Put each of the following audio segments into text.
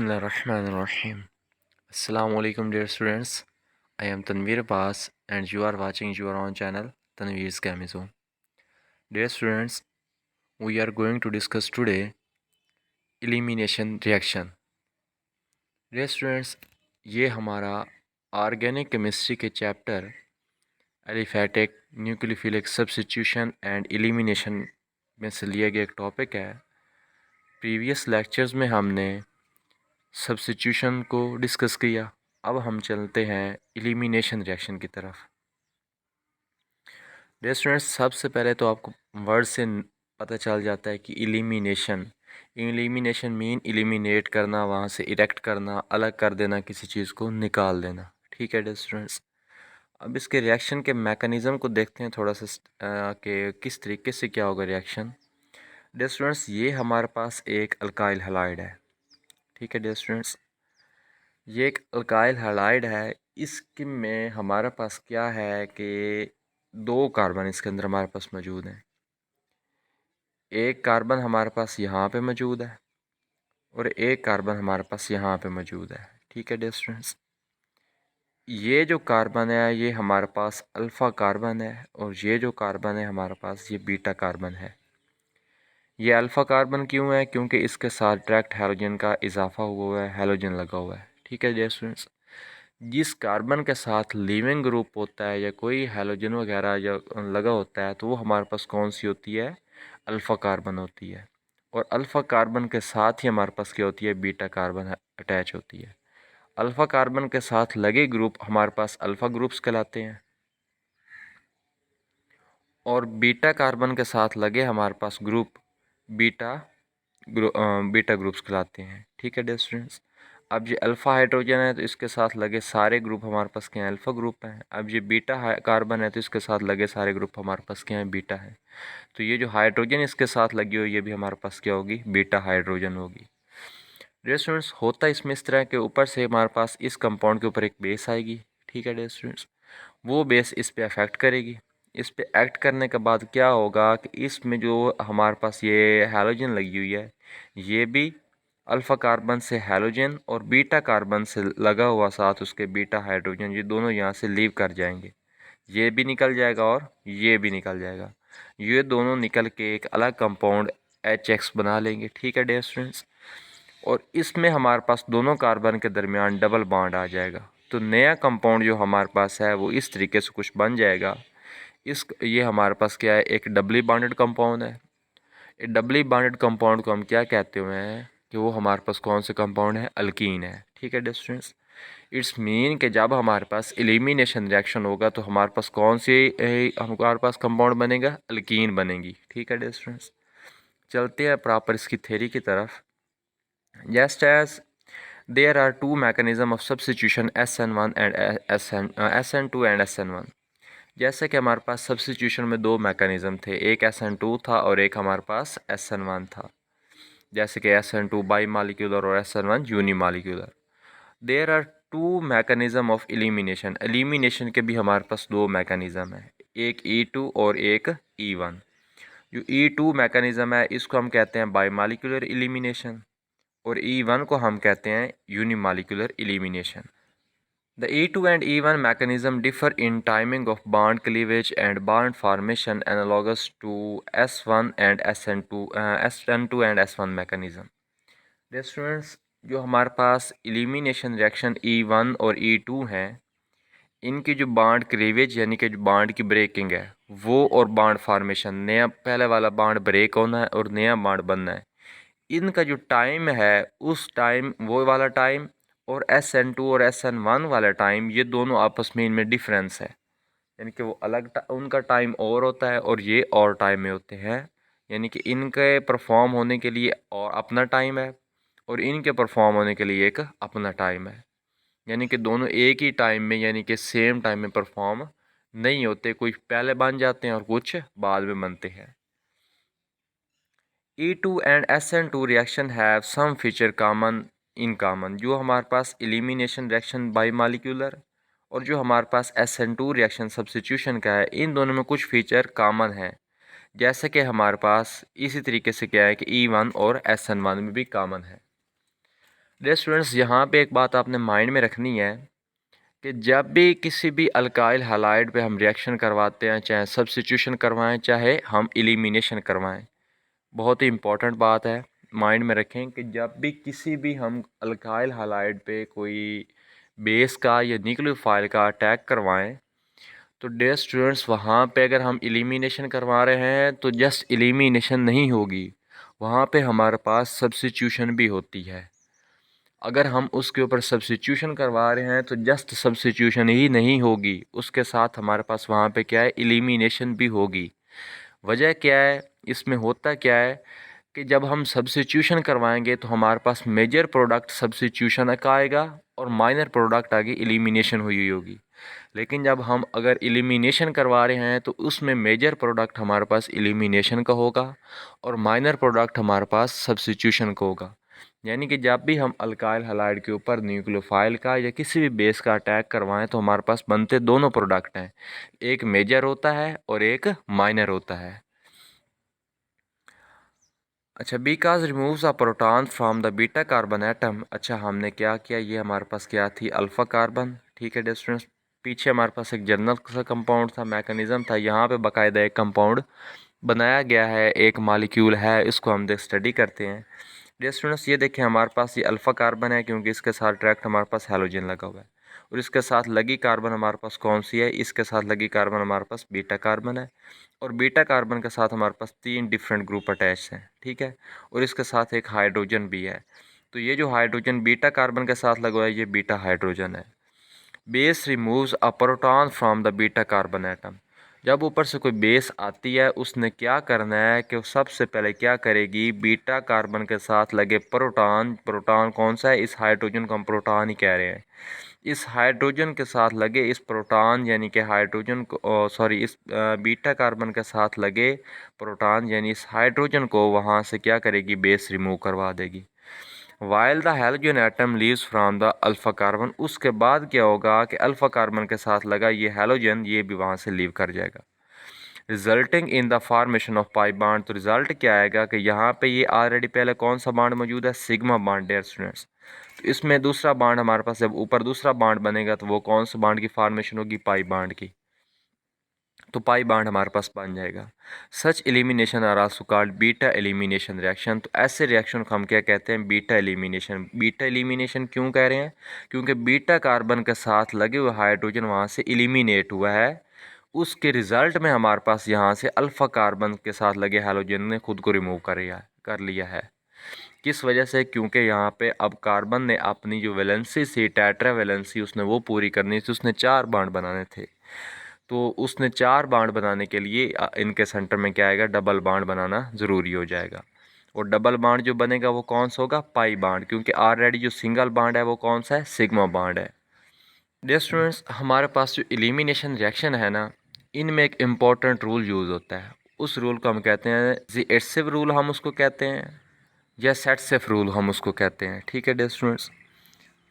Bismillahirrahmanirrahim. Assalamu alaikum dear students. I am Tanveer Abbas and you are watching your own channel Tanveer's Gamizone. Dear students, we are going to discuss today elimination reaction. Dear students, ये हमारा organic chemistry के chapter aliphatic nucleophilic substitution and elimination में से लिया गया एक topic है। Previous lectures में हमने सब्स्टिट्यूशन को डिस्कस किया। अब हम चलते हैं एलिमिनेशन रिएक्शन की तरफ। डियर स्टूडेंट्स, सबसे पहले तो आपको वर्ड से पता चल जाता है कि एलिमिनेशन मीन एलिमिनेट करना, वहाँ से इरेक्ट करना, अलग कर देना, किसी चीज़ को निकाल देना। ठीक है डियर स्टूडेंट्स, अब इसके रिएक्शन के मैकेनिज़्म को देखते हैं थोड़ा सा कि किस तरीके से क्या होगा रिएक्शन। डियर स्टूडेंट्स, ये हमारे पास एक अल्काइल हैलाइड है। ठीक है डियर स्टूडेंट्स, ये एक अल्काइल हैलाइड है। इसके में हमारे पास क्या है कि दो कार्बन इसके अंदर हमारे पास मौजूद हैं। एक कार्बन हमारे पास यहाँ पे मौजूद है और एक कार्बन हमारे पास यहाँ पे मौजूद है। ठीक है डियर स्टूडेंट्स, ये जो कार्बन है ये हमारे पास अल्फ़ा कार्बन है और ये जो कार्बन है हमारे पास ये बीटा कार्बन है। ये अल्फ़ा कार्बन क्यों है? क्योंकि इसके साथ डायरेक्ट हैलोजन का इजाफा हुआ है, हैलोजन लगा हुआ है। ठीक है डियर स्टूडेंट्स, जिस कार्बन के साथ लीविंग ग्रुप होता है या कोई हैलोजन वगैरह या लगा होता है तो वो हमारे पास कौन सी होती है? अल्फ़ा कार्बन होती है। और अल्फ़ा कार्बन के साथ ही हमारे पास क्या होती है? बीटा कार्बन अटैच होती है। अल्फ़ा कार्बन के साथ लगे ग्रुप हमारे पास अल्फ़ा ग्रुप्स कहलाते हैं और बीटा कार्बन के साथ लगे हमारे पास ग्रुप बीटा बीटा ग्रुप्स कहलाते हैं। ठीक है डियर स्टूडेंट्स, अब ये अल्फ़ा हाइड्रोजन है तो इसके साथ लगे सारे ग्रुप हमारे पास क्या हैं? अल्फ़ा ग्रुप हैं। अब ये बीटा कार्बन है तो इसके साथ लगे सारे ग्रुप हमारे पास क्या हैं? बीटा है। तो ये जो हाइड्रोजन इसके साथ लगी हुई ये भी हमारे पास क्या होगी? बीटा हाइड्रोजन होगी। डियर स्टूडेंट्स, होता इसमें इस तरह के ऊपर से हमारे पास इस कंपाउंड के ऊपर एक बेस आएगी। ठीक है डियर स्टूडेंट्स, वो बेस इस पे अफेक्ट करेगी। इस पे एक्ट करने के बाद क्या होगा कि इसमें जो हमारे पास ये हैलोजन लगी हुई है ये भी अल्फ़ा कार्बन से हैलोजन और बीटा कार्बन से लगा हुआ साथ उसके बीटा हाइड्रोजन, ये दोनों यहाँ से लीव कर जाएंगे। ये भी निकल जाएगा और ये भी निकल जाएगा। ये दोनों निकल के एक अलग कंपाउंड HX बना लेंगे। ठीक है डियर स्टूडेंट्स, और इसमें हमारे पास दोनों कार्बन के दरमियान डबल बॉन्ड आ जाएगा। तो नया कंपाउंड जो हमारे पास है वो इस तरीके से कुछ बन जाएगा। ये हमारे पास क्या है? एक डबली बॉन्डेड कंपाउंड है। डबली बॉन्डेड कंपाउंड को हम क्या कहते हुए हैं कि वो हमारे पास कौन से कंपाउंड है? अल्कीन है। ठीक है डियर स्टूडेंट्स, इट्स मीन कि जब हमारे पास एलिमिनेशन रिएक्शन होगा तो हमारे पास कौन सी हमारे पास कंपाउंड बनेगा? अल्कीन बनेगी। ठीक है डियर स्टूडेंट्स, चलते हैं प्रॉपर इसकी थ्योरी की तरफ। Just as there are two mechanism of substitution SN1 and SN2 and SN1। जैसे कि हमारे पास सब्स्टिट्यूशन में दो मैकेनिज़्म थे, एक SN2 था और एक हमारे पास SN1 था। जैसे कि SN2 बाई मालिक्यूलर और SN1 unimolecular. There are two mechanism of elimination. Elimination के भी हमारे पास दो मैकेनिज़्म है, एक E2 और एक E1। जो E2 मैकेनिज़्म है इसको हम कहते हैं बाई मालिक्यूलर एलिमिनेशन और E1 को हम कहते हैं यूनिमालिकुलर elimination. The E2 and E1 mechanism differ in timing of bond cleavage and bond formation analogous to S1 and SN2 and S1 mechanism। Dear students, जो हमारे पास एलिमिनेशन रिएक्शन E1 और E2 हैं इनकी जो बॉन्ड क्लीवेज यानी कि जो bond की ब्रेकिंग है वो और बॉन्ड फार्मेशन, नया पहले वाला बॉन्ड ब्रेक होना है और नया बॉन्ड बनना है, इनका जो टाइम है उस टाइम वो वाला टाइम और SN2 और SN1 वाला टाइम, ये दोनों आपस में इनमें डिफरेंस है। यानी कि वो अलग उनका टाइम और होता है और ये और टाइम में होते हैं। यानी कि इनके परफॉर्म होने के लिए और अपना टाइम है और इनके परफॉर्म होने के लिए एक अपना टाइम है। यानी कि दोनों एक ही टाइम में यानी कि सेम टाइम में परफॉर्म नहीं होते, कुछ पहले बन जाते हैं और कुछ बाद में बनते हैं। E2 and SN2 reaction have some feature common in common। जो हमारे पास एलिमिनेशन रिएक्शन बाई मालिक्यूलर और जो हमारे पास SN2 रिएक्शन सब्स्टिट्यूशन का है, इन दोनों में कुछ फीचर कॉमन है। जैसे कि हमारे पास इसी तरीके से क्या है कि E1 और SN1 में भी कॉमन है। डियर स्टूडेंट्स, यहाँ पे एक बात आपने माइंड में रखनी है कि जब भी किसी भी अल्काइल हैलाइड पे हम रिएक्शन करवाते हैं, चाहे सब्स्टिट्यूशन करवाएं चाहे हम एलिमिनेशन करवाएं, बहुत ही इम्पॉर्टेंट बात है, माइंड में रखें कि जब भी किसी भी हम अल्काइल हैलाइड पे कोई बेस का या न्यूक्लियोफाइल का अटैक करवाएं, तो डियर स्टूडेंट्स वहाँ पे अगर हम एलिमिनेशन करवा रहे हैं तो जस्ट एलिमिनेशन नहीं होगी, वहाँ पे हमारे पास सब्स्टिट्यूशन भी होती है। अगर हम उसके ऊपर सब्स्टिट्यूशन करवा रहे हैं तो जस्ट सब्स्टिट्यूशन ही नहीं होगी, उसके साथ हमारे पास वहाँ पे क्या है, एलिमिनेशन भी होगी। वजह क्या है, इसमें होता क्या है कि जब हम सब्स्टिट्यूशन करवाएंगे तो हमारे पास मेजर प्रोडक्ट सब्स्टिट्यूशन का आएगा और माइनर प्रोडक्ट आगे एलिमिनेशन हुई होगी। लेकिन जब हम अगर एलिमिनेशन करवा रहे हैं तो उसमें मेजर प्रोडक्ट हमारे पास एलिमिनेशन का होगा और माइनर प्रोडक्ट हमारे पास सब्स्टिट्यूशन का होगा। यानी कि जब भी हम अल्काइल हैलाइड के ऊपर न्यूक्लियोफाइल का या किसी भी बेस का अटैक करवाएं तो हमारे पास बनते दोनों प्रोडक्ट हैं, एक मेजर होता है और एक माइनर होता है। अच्छा, because removes a proton from the beta carbon atom. अच्छा, हमने क्या किया, ये हमारे पास क्या थी, अल्फ़ा कार्बन। ठीक है डियर स्टूडेंट्स, पीछे हमारे पास एक जनरल सा कंपाउंड था, मैकेनिज़्म था, यहाँ पे बाकायदा एक कंपाउंड बनाया गया है, एक मॉलिक्यूल है, इसको हम देख स्टडी करते हैं। डियर स्टूडेंट्स, ये देखें हमारे पास ये अल्फ़ा कार्बन है क्योंकि इसके साथ डायरेक्ट हमारे पास हैलोजन लगा हुआ है, और इसके साथ लगी कार्बन हमारे पास कौन सी है, इसके साथ लगी कार्बन हमारे पास बीटा कार्बन है, और बीटा कार्बन के साथ हमारे पास 3 डिफरेंट ग्रुप अटैच हैं। ठीक है, और इसके साथ एक हाइड्रोजन भी है। तो ये जो हाइड्रोजन बीटा कार्बन के साथ लगा हुआ है ये बीटा हाइड्रोजन है। Base removes a proton from the beta carbon atom. जब ऊपर से कोई बेस आती है उसने क्या करना है कि सबसे पहले क्या करेगी, बीटा कार्बन के साथ लगे प्रोटॉन, प्रोटॉन कौन सा है, इस हाइड्रोजन को हम प्रोटॉन ही कह रहे हैं, इस हाइड्रोजन के साथ लगे इस प्रोटॉन यानी कि हाइड्रोजन को सॉरी इस बीटा कार्बन के साथ लगे प्रोटॉन यानी इस हाइड्रोजन को वहाँ से क्या करेगी, बेस रिमूव करवा देगी। While the halogen atom leaves from the alpha carbon. उसके बाद क्या होगा कि अल्फ़ा कार्बन के साथ लगा ये हैलोजन ये भी वहाँ से लीव कर जाएगा, resulting in the formation of pi bond. तो रिजल्ट क्या आएगा कि यहाँ पे ये ऑलरेडी पहले कौन सा बॉन्ड मौजूद है, सिग्मा बॉन्ड डियर स्टूडेंट्स। तो इसमें दूसरा बॉन्ड हमारे पास जब ऊपर दूसरा बॉन्ड बनेगा तो वो कौन सा बॉन्ड की फॉर्मेशन होगी, पाई बॉन्ड की। तो पाई बॉन्ड हमारे पास बन जाएगा। Such elimination are also called beta elimination reaction. तो ऐसे रिएक्शन को हम क्या कहते हैं, बीटा एलिमिनेशन। बीटा एलिमिनेशन क्यों कह रहे हैं, क्योंकि बीटा कार्बन के साथ लगे हुए हाइड्रोजन वहाँ से एलिमिनेट हुआ है, उसके रिज़ल्ट में हमारे पास यहाँ से अल्फ़ा कार्बन के साथ लगे हैलोजन ने खुद को रिमूव कर लिया है। किस वजह से, क्योंकि यहाँ पे अब कार्बन ने अपनी जो वैलेंसी थी, टेट्रा वैलेंसी, उसने वो पूरी करनी थी, उसने 4 बॉन्ड बनाने थे। तो उसने 4 बॉन्ड बनाने के लिए इनके सेंटर में क्या आएगा, डबल बॉन्ड बनाना ज़रूरी हो जाएगा। और डबल बॉन्ड जो बनेगा वो कौन सा होगा, पाई बॉन्ड, क्योंकि ऑलरेडी जो सिंगल बॉन्ड है वो कौन सा है, सिग्मा बॉन्ड है। डियर स्टूडेंट्स, हमारे पास जो एलिमिनेशन रिएक्शन है ना, इनमें एक इम्पॉर्टेंट रूल यूज़ होता है। उस रूल को हम कहते हैं ज़ेटसेव रूल, हम उसको कहते हैं, या सेटसेफ रूल हम उसको कहते हैं। ठीक है डियर स्टूडेंट्स,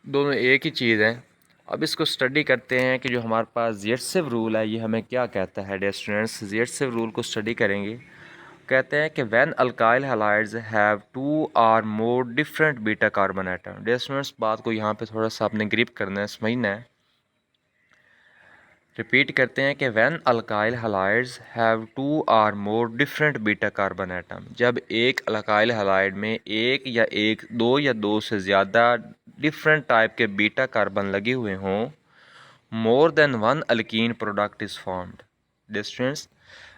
दोनों एक ही चीज़ है। अब इसको स्टडी करते हैं कि जो हमारे पास ज़ेटसेव रूल है ये हमें क्या कहता है। डियर स्टूडेंट्स, ज़ेटसेव रूल को स्टडी करेंगे, कहते हैं कि व्हेन अल्काइल हैलाइड्स हैव 2 और more different beta carbon atom. Dear students, बात को यहाँ पे थोड़ा सा आपने ग्रिप करना है, समझना है। रिपीट करते हैं कि व्हेन अल्काइल हैलाइड्स हैव 2 और more different beta carbon atom. जब एक अल्काइल हैलाइड में दो या दो से ज़्यादा डिफरेंट टाइप के बीटा कार्बन लगे हुए हों, more than one alkene product is formed. Dear students,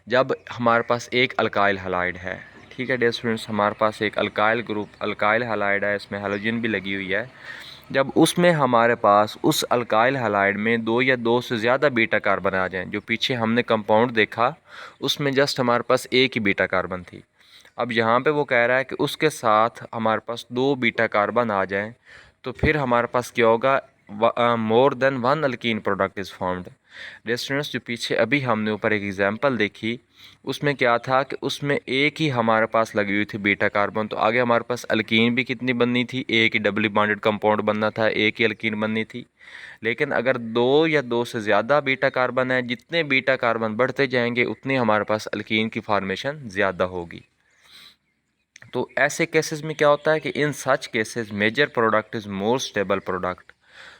जब हमारे पास एक अल्काइल हैलाइड है, ठीक है डियर स्टूडेंट्स, हमारे पास एक अल्काइल ग्रुप अल्काइल हैलाइड है, इसमें हैलोजन भी लगी हुई है। जब उसमें हमारे पास उस अल्काइल हैलाइड में 2 या 2 से ज़्यादा बीटा कार्बन आ जाएं, जो पीछे हमने कंपाउंड देखा उसमें जस्ट हमारे पास एक ही बीटा कार्बन थी, अब यहाँ पे वो कह रहा है कि उसके साथ हमारे पास 2 बीटा कार्बन आ जाएं, तो फिर हमारे पास क्या होगा, more than one alkene product is formed. Dear students, जो पीछे अभी हमने ऊपर एक एग्जांपल देखी उसमें क्या था कि उसमें एक ही हमारे पास लगी हुई थी बीटा कार्बन, तो आगे हमारे पास अल्कीन भी कितनी बननी थी, एक ही डबली बॉन्डेड कंपाउंड बनना था, एक ही अल्कीन बननी थी। लेकिन अगर 2 या 2 से ज़्यादा बीटा कार्बन है, जितने बीटा कार्बन बढ़ते जाएंगे उतनी हमारे पास अल्कीन की फॉर्मेशन ज़्यादा होगी। तो ऐसे केसेस में क्या होता है कि in such cases major product is more stable product.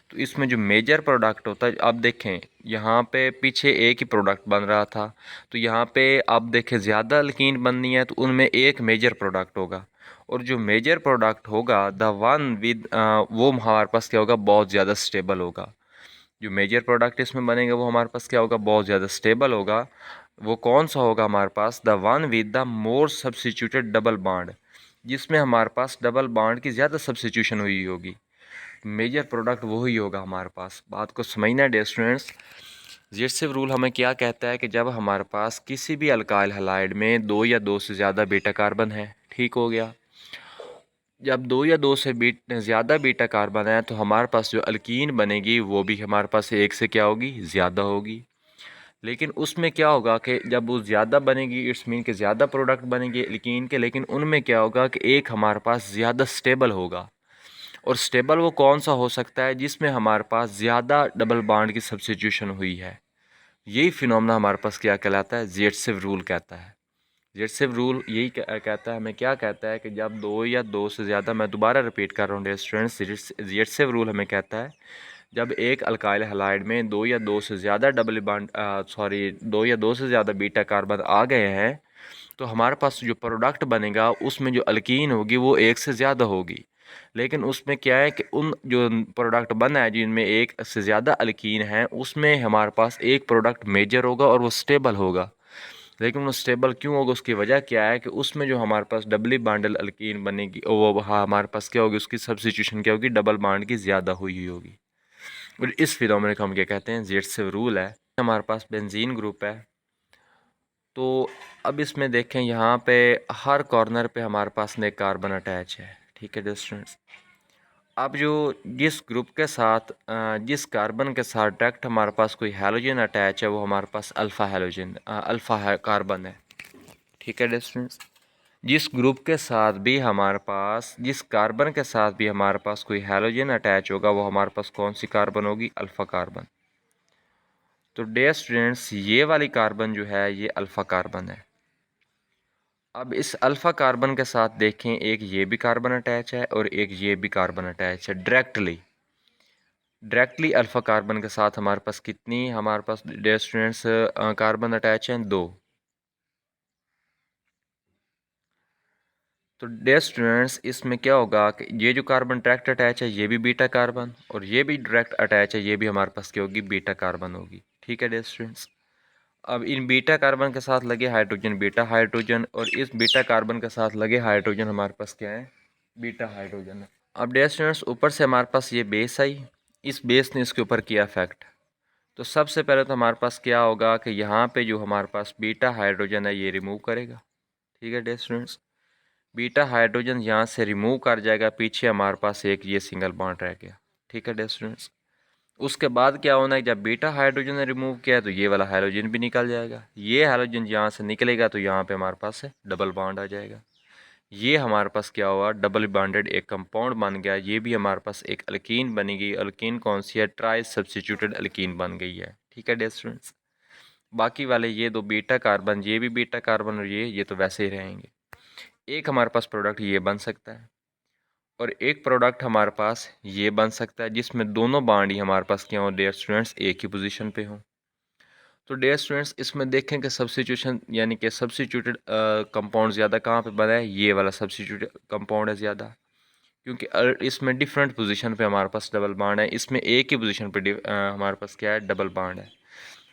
तो इसमें जो मेजर प्रोडक्ट होता है, आप देखें यहाँ पे पीछे एक ही प्रोडक्ट बन रहा था, तो यहाँ पे आप देखें ज़्यादा अल्कीन बननी है तो उनमें एक मेजर प्रोडक्ट होगा, और जो मेजर प्रोडक्ट होगा द वन विद वो हमारे पास क्या होगा, बहुत ज़्यादा स्टेबल होगा। जो मेजर प्रोडक्ट इसमें बनेगा वो हमारे पास क्या होगा, बहुत ज़्यादा स्टेबल होगा। वो कौन सा होगा हमारे पास, the one with the more substituted double bond, जिसमें हमारे पास डबल बॉन्ड की ज़्यादा सब्सिट्यूशन हुई होगी। मेजर प्रोडक्ट वही होगा हमारे पास। बात को समझना है डियर स्टूडेंट्स। ज़िरसिव रूल हमें क्या कहता है कि जब हमारे पास किसी भी अल्काइल हैलाइड में दो या दो से ज़्यादा बीटा कार्बन है, ठीक हो गया, जब दो या दो से ज़्यादा बीटा कार्बन है तो हमारे पास जो अल्कीन बनेगी वो भी हमारे पास एक से क्या होगी, ज़्यादा होगी। लेकिन उसमें क्या होगा कि जब वो ज़्यादा बनेगी, इट्स मीन कि ज़्यादा प्रोडक्ट बनेंगे अल्कीन के, लेकिन उनमें क्या होगा कि एक हमारे पास ज़्यादा स्टेबल होगा। और स्टेबल वो कौन सा हो सकता है, जिसमें हमारे पास ज़्यादा डबल बॉन्ड की सब्स्टिट्यूशन हुई है। यही फिनोमेना हमारे पास क्या कहलाता है, ज़िरसिव रूल कहता है। ज़िरसिव रूल यही कहता है, हमें क्या कहता है कि जब दो या दो से ज़्यादा, मैं दोबारा रिपीट कर रहा हूँ डियर स्टूडेंट्स, ज़िरसिव रूल हमें कहता है जब एक अल्काइल हैलाइड में दो या दो से ज़्यादा दो या दो से ज़्यादा बीटा कार्बन आ गए हैं, तो हमारे पास जो प्रोडक्ट बनेगा उसमें जो अल्कीन होगी वो एक से ज़्यादा होगी। लेकिन उसमें क्या है कि उन जो प्रोडक्ट बना है जिनमें एक से ज़्यादा अल्कीन है, उसमें हमारे पास एक प्रोडक्ट मेजर होगा और वो स्टेबल होगा। लेकिन वो स्टेबल क्यों होगा, उसकी वजह क्या है कि उसमें जो हमारे पास डबली बांडल अल्कीन बनेगी वो हमारे पास क्या होगी, उसकी सब्स्टिट्यूशन क्या होगी, डबल बांड की ज़्यादा हुई होगी। और इस फिनोमेना को हम क्या कहते हैं, ज़िरसिव रूल है। हमारे पास बेंजीन ग्रुप है, तो अब इसमें देखें यहाँ पे हर कॉर्नर पे हमारे पास एक कार्बन अटैच है, ठीक है डियर स्टूडेंट्स। अब जो जिस ग्रुप के साथ जिस कार्बन के साथ डायरेक्ट हमारे पास कोई हैलोजन अटैच है वो हमारे पास अल्फ़ा कार्बन है, ठीक है डियर स्टूडेंट्स। जिस ग्रुप के साथ भी हमारे पास, जिस कार्बन के साथ भी हमारे पास कोई हैलोजन अटैच होगा वो हमारे पास कौन सी कार्बन होगी, अल्फ़ा कार्बन। तो डियर स्टूडेंट्स ये वाली कार्बन जो है ये अल्फ़ा कार्बन है। अब इस अल्फ़ा कार्बन के साथ देखें, एक ये भी कार्बन अटैच है और एक ये भी कार्बन अटैच है डायरेक्टली अल्फ़ा कार्बन के साथ हमारे पास कितनी, हमारे पास डियर स्टूडेंट्स कार्बन अटैच हैं दो। तो डियर स्टूडेंट्स इसमें क्या होगा कि ये जो कार्बन डायरेक्ट अटैच है ये भी बीटा कार्बन, और ये भी डायरेक्ट अटैच है ये भी हमारे पास क्या होगी, बीटा कार्बन होगी, ठीक है डियर स्टूडेंट्स। अब इन बीटा कार्बन के साथ लगे हाइड्रोजन बीटा हाइड्रोजन, और इस बीटा कार्बन के साथ लगे हाइड्रोजन हमारे पास क्या है, बीटा हाइड्रोजन। अब डियर स्टूडेंट्स ऊपर से हमारे पास ये बेस आई, इस बेस ने इसके ऊपर किया इफेक्ट। तो सबसे पहले तो हमारे पास क्या होगा कि यहाँ पे जो हमारे पास बीटा हाइड्रोजन है ये रिमूव करेगा, ठीक है डियर स्टूडेंट्स। बीटा हाइड्रोजन यहाँ से रिमूव कर जाएगा, पीछे हमारे पास एक ये सिंगल बॉन्ड रह गया, ठीक है डियर स्टूडेंट्स। उसके बाद क्या होना है, जब बीटा हाइड्रोजन ने रिमूव किया तो ये वाला हाइड्रोजन भी निकल जाएगा। ये हाइड्रोजन यहाँ से निकलेगा तो यहाँ पे हमारे पास है डबल बॉन्ड आ जाएगा। ये हमारे पास क्या हुआ, डबल बॉन्डेड एक कंपाउंड बन गया। ये भी हमारे पास एक अल्कीन बनेगी। अल्कीन कौन सी है, ट्राई सब्स्टिट्यूटेड अल्कीन बन गई है, ठीक है डियर स्टूडेंट्स। बाकी वाले ये दो बीटा कार्बन, ये भी बीटा कार्बन और ये तो वैसे ही रहेंगे। एक हमारे पास प्रोडक्ट ये बन सकता है और एक प्रोडक्ट हमारे पास ये बन सकता है जिसमें दोनों बॉन्ड ही हमारे पास क्या हो डियर स्टूडेंट्स, एक ही पोजीशन पे हों। तो डियर स्टूडेंट्स इसमें देखें कि सब्स्टिट्यूशन यानी कि सब्स्टिट्यूटेड कंपाउंड ज़्यादा कहाँ पे बना है, ये वाला सब्स्टिट्यूटेड कंपाउंड है ज़्यादा, क्योंकि इसमें डिफरेंट पोजीशन पे हमारे पास डबल बॉन्ड है। इसमें एक ही पोजीशन पे हमारे पास क्या है, डबल बॉन्ड है।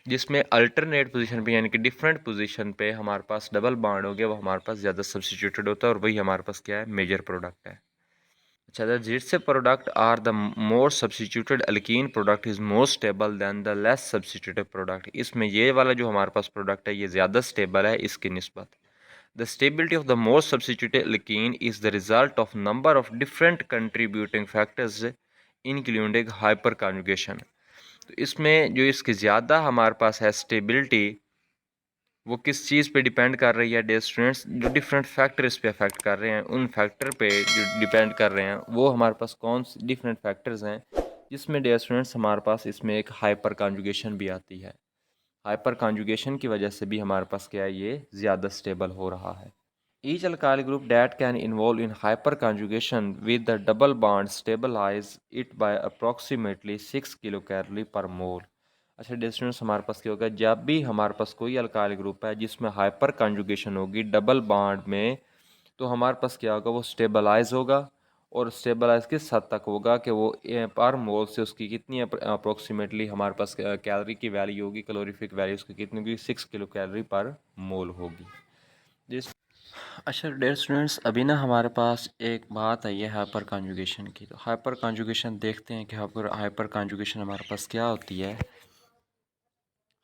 जिसमें अल्टरनेट पोजीशन पे यानी कि डिफरेंट पोजीशन पे हमारे पास डबल बॉन्ड हो गया, वो हमारे पास ज़्यादा सब्स्टिट्यूटेड होता है और वही हमारे पास क्या है, मेजर प्रोडक्ट है। अच्छा, the Zirse product are the more substituted alkene product is more stable than the less substituted product। इसमें ये वाला जो हमारे पास प्रोडक्ट है ये ज़्यादा स्टेबल है इसकी निस्बत। The stability of the more substituted alkene is the result of number of different contributing factors including hyperconjugation। तो इसमें जो इसकी ज़्यादा हमारे पास है स्टेबिलिटी, वो किस चीज़ पे डिपेंड कर रही है डियर स्टूडेंट्स, जो डिफरेंट फैक्टर इस पे अफेक्ट कर रहे हैं, उन फैक्टर पे जो डिपेंड कर रहे हैं वो हमारे पास कौन से डिफरेंट फैक्टर्स हैं, जिसमें डियर स्टूडेंट्स हमारे पास इसमें एक हाइपर कॉन्जुगेशन भी आती है। हाइपर कॉन्जुगेशन की वजह से भी हमारे पास क्या है, ये ज़्यादा स्टेबल हो रहा है। Each alkyl group that can involve in hyperconjugation with the double bond stabilize it by approximately 6 kilocalorie per mole। अच्छा डिस्टेंस हमारे पास क्या होगा, जब भी हमारे पास कोई अल्काइल ग्रुप है जिसमें हाइपर कंजुगेशन होगी डबल बॉन्ड में, तो हमारे पास क्या होगा, वो स्टेबलाइज होगा। और स्टेबलाइज किस हद तक होगा कि वो पर मोल से उसकी कितनी अप्रोक्सीमेटली हमारे पास कैलोरी की वैल्यू होगी, कैलोरीफिक वैल्यू उसकी कितनी होगी, 6 किलो कैलोरी पर मोल होगी। जिस अच्छा डियर स्टूडेंट्स, अभी ना हमारे पास एक बात आई है हाइपर कॉन्जुगेशन की। तो हाइपर कॉन्जुगेशन देखते हैं कि हाइपर कॉन्जुगेशन हमारे पास क्या होती है।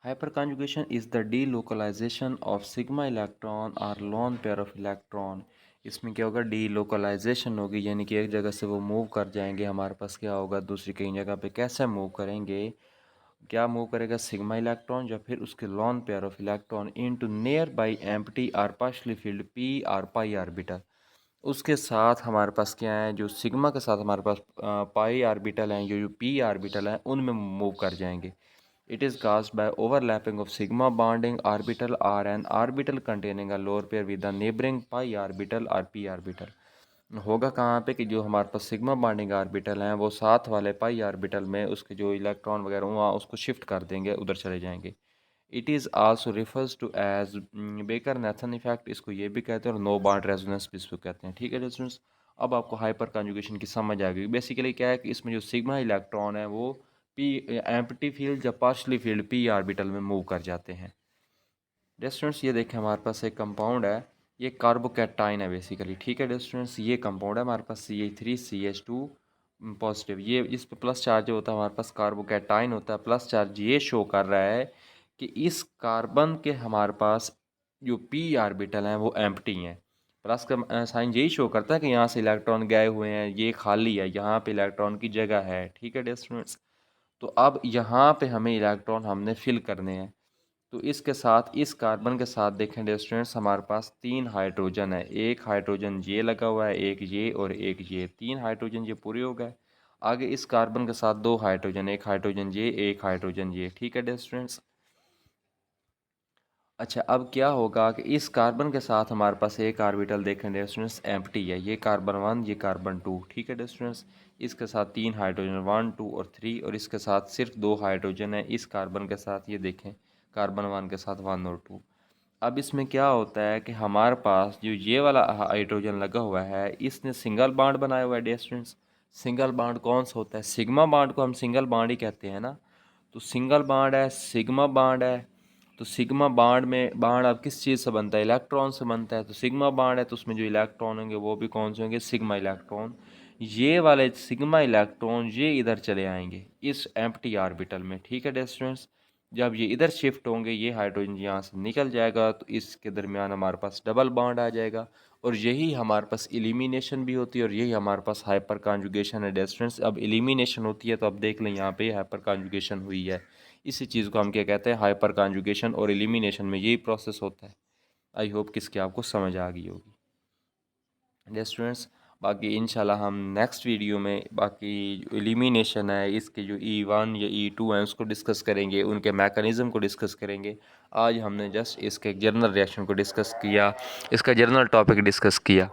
Hyperconjugation is the delocalisation of sigma electron और लोन पेयर ऑफ इलेक्ट्रॉन। इसमें क्या होगा, डीलोकलाइजेशन होगी, यानी कि एक जगह से वो मूव कर जाएंगे। हमारे पास क्या होगा, दूसरी कहीं जगह पे कैसे मूव करेंगे, क्या मूव करेगा, सिग्मा इलेक्ट्रॉन या फिर उसके lone pair of electron into nearby empty or partially filled p or pi orbital. उसके साथ हमारे पास क्या है, जो सिग्मा के साथ हमारे पास पाई आर्बिटल हैं, जो पी आर्बिटल हैं, उनमें मूव कर जाएंगे। It is caused by overlapping of sigma bonding orbital or an orbital containing a lower pair with the neighboring pi orbital or p orbital। होगा कहाँ पे कि जो हमारे पास सिग्मा बॉन्डिंग ऑर्बिटल हैं वो साथ वाले पाई ऑर्बिटल में उसके जो इलेक्ट्रॉन वगैरह वहाँ उसको शिफ्ट कर देंगे, उधर चले जाएंगे। It is also refers to as Baker Nathan effect, इसको ये भी कहते हैं, और नो बॉन्ड रेजोनेंस भी इसको कहते हैं। ठीक है स्टूडेंट्स, अब आपको हाइपर कॉन्जुगेशन की समझ आ गई। बेसिकली क्या है कि इसमें जो सिग्मा इलेक्ट्रॉन है वो पी एम्प्टी फील्ड या पार्शली फील्ड पी ऑर्बिटल में मूव कर जाते हैं। स्टूडेंट्स, ये देखें हमारे पास एक कंपाउंड है, ये कार्बोकैटाइन है बेसिकली। ठीक है स्टूडेंट्स, ये कंपाउंड है हमारे पास CH3CH2 पॉजिटिव, ये इस पे प्लस चार्ज होता है, हमारे पास कार्बोकैटाइन होता है प्लस चार्ज। ये शो कर रहा है कि इस कार्बन के हमारे पास जो पी ऑर्बिटल हैं वो एम्प्टी हैं। प्लस का साइन यही शो करता है कि यहाँ से इलेक्ट्रॉन गए हुए हैं, ये खाली है, यहाँ पे इलेक्ट्रॉन की जगह है। ठीक है स्टूडेंट्स, तो अब यहाँ पे हमें इलेक्ट्रॉन हमने फिल करने हैं। तो इसके साथ इस कार्बन के साथ देखें डियर स्टूडेंट्स, हमारे पास 3 हाइड्रोजन है। एक हाइड्रोजन ये लगा हुआ है, एक ये और एक ये, 3 हाइड्रोजन ये पूरे हो गए। आगे इस कार्बन के साथ 2 हाइड्रोजन, एक हाइड्रोजन ये, एक हाइड्रोजन ये। ठीक है डियर स्टूडेंट्स। अच्छा, अब क्या होगा कि इस कार्बन के साथ हमारे पास एक ऑर्बिटल देखें डियर स्टूडेंट्स एम्प्टी है, ये कार्बन 1 ये कार्बन 2। ठीक है डियर स्टूडेंट्स, इसके साथ 3 हाइड्रोजन 1 2 और 3, और इसके साथ सिर्फ 2 हाइड्रोजन है इस कार्बन के साथ, ये देखें कार्बन 1 के साथ 1 और 2। अब इसमें क्या होता है कि हमारे पास जो ये वाला हाइड्रोजन लगा हुआ है इसने सिंगल बॉन्ड बनाया हुआ है डियर स्टूडेंट्स। सिंगल बॉन्ड कौन सा होता है, सिग्मा बॉन्ड को हम सिंगल बॉन्ड ही कहते हैं ना। तो सिंगल बॉन्ड है, सिग्मा बॉन्ड है। तो सिग्मा बॉन्ड में बॉन्ड अब किस चीज़ से बनता है, इलेक्ट्रॉन से बनता है। तो सिग्मा बॉन्ड है तो उसमें जो इलेक्ट्रॉन होंगे वो भी कौन से होंगे, सिग्मा इलेक्ट्रॉन। ये वाले सिग्मा इलेक्ट्रॉन ये इधर चले आएंगे इस एम्प्टी ऑर्बिटल में। ठीक है डियर स्टूडेंट्स, जब ये इधर शिफ्ट होंगे ये हाइड्रोजन यहाँ से निकल जाएगा, तो इसके दरमियान हमारे पास डबल बॉन्ड आ जाएगा। और यही हमारे पास एलिमिनेशन भी होती है, और यही हमारे पास हाइपर कॉन्जुगेशन है डियर स्टूडेंट्स। अब एलिमिनेशन होती है तो अब देख लें यहाँ पे हाइपर कॉन्जुगेशन हुई है। इसी चीज़ को हम क्या कहते हैं, हाइपर कॉन्जुगेशन। और एलिमिनेशन में यही प्रोसेस होता है। आई होप किसकी आपको समझ आ गई होगी डियर स्टूडेंट्स। बाकी इंशाल्लाह हम नेक्स्ट वीडियो में बाकी एलिमिनेशन है इसके जो E1 या E2 हैं उसको डिस्कस करेंगे, उनके मैकेनिज़्म को डिस्कस करेंगे। आज हमने जस्ट इसके जनरल रिएक्शन को डिस्कस किया, इसका जनरल टॉपिक डिस्कस किया।